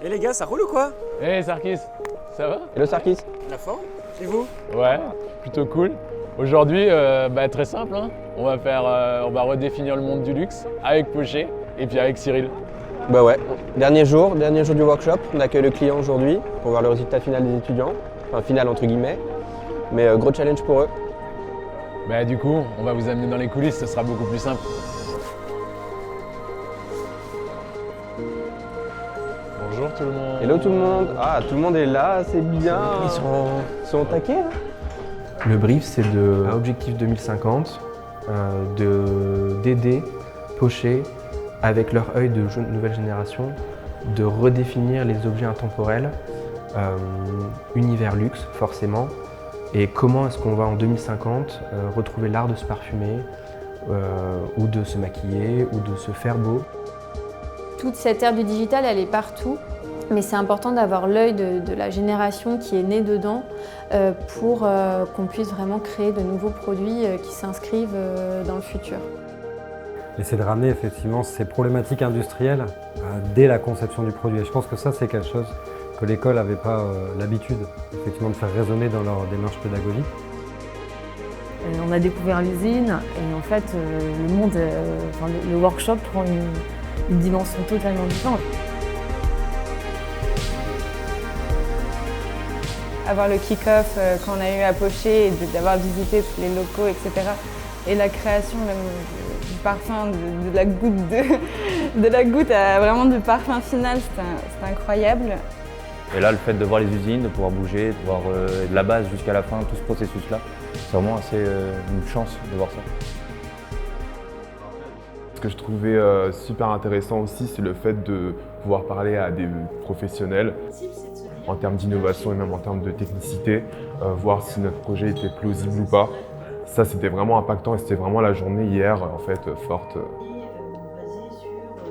Et les gars, ça roule ou quoi? Hey Sarkis, ça va? Hello Sarkis. La forme? Et vous? Ouais, plutôt cool. Aujourd'hui, très simple, hein. On va redéfinir le monde du luxe avec Poché et puis avec Cyril. Bah ouais, dernier jour du workshop. On accueille le client aujourd'hui pour voir le résultat final des étudiants. Enfin final entre guillemets, mais gros challenge pour eux. Bah du coup, on va vous amener dans les coulisses, ce sera beaucoup plus simple. Bonjour tout le monde. Hello tout le monde. Ah, tout le monde est là, c'est bien. Ils sont au taquet, hein. Le brief, c'est de Objectif 2050, d'aider Poché, avec leur œil de nouvelle génération, de redéfinir les objets intemporels, univers luxe forcément, et comment est-ce qu'on va en 2050 retrouver l'art de se parfumer, ou de se maquiller, ou de se faire beau. Toute cette ère du digital, elle est partout, mais c'est important d'avoir l'œil de la génération qui est née dedans pour qu'on puisse vraiment créer de nouveaux produits qui s'inscrivent dans le futur. Et c'est de ramener effectivement ces problématiques industrielles dès la conception du produit. Et je pense que ça, c'est quelque chose que l'école n'avait pas l'habitude effectivement de faire résonner dans leur démarche pédagogique. On a découvert l'usine et en fait, le workshop prend une dimension totalement différente. Avoir le kick-off qu'on a eu à Poché et d'avoir visité tous les locaux, etc. Et la création même du parfum, de la goutte à vraiment du parfum final, c'était incroyable. Et là, le fait de voir les usines, de pouvoir bouger, de voir de la base jusqu'à la fin, tout ce processus-là, c'est vraiment assez une chance de voir ça. Ce que je trouvais super intéressant aussi, c'est le fait de pouvoir parler à des professionnels en termes d'innovation et même en termes de technicité, voir si notre projet était plausible ou pas. Ça, c'était vraiment impactant et c'était vraiment la journée hier, en fait, forte.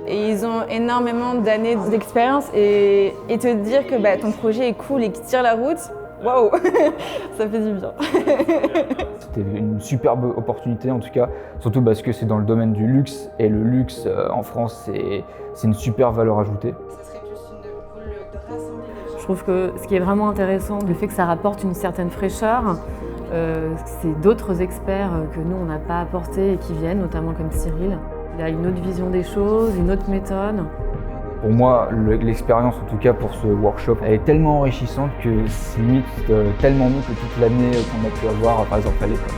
Et ils ont énormément d'années d'expérience et te dire que ton projet est cool et qu'il tire la route, waouh, ça fait du bien. C'était une superbe opportunité en tout cas, surtout parce que c'est dans le domaine du luxe et le luxe en France, c'est une super valeur ajoutée. Je trouve que ce qui est vraiment intéressant, le fait que ça rapporte une certaine fraîcheur, c'est d'autres experts que nous on n'a pas apporté et qui viennent, notamment comme Cyril. Il a une autre vision des choses, une autre méthode. Pour moi, l'expérience, en tout cas pour ce workshop, elle est tellement enrichissante que c'est limite tellement mieux que toute l'année qu'on a pu avoir, par exemple, à l'école.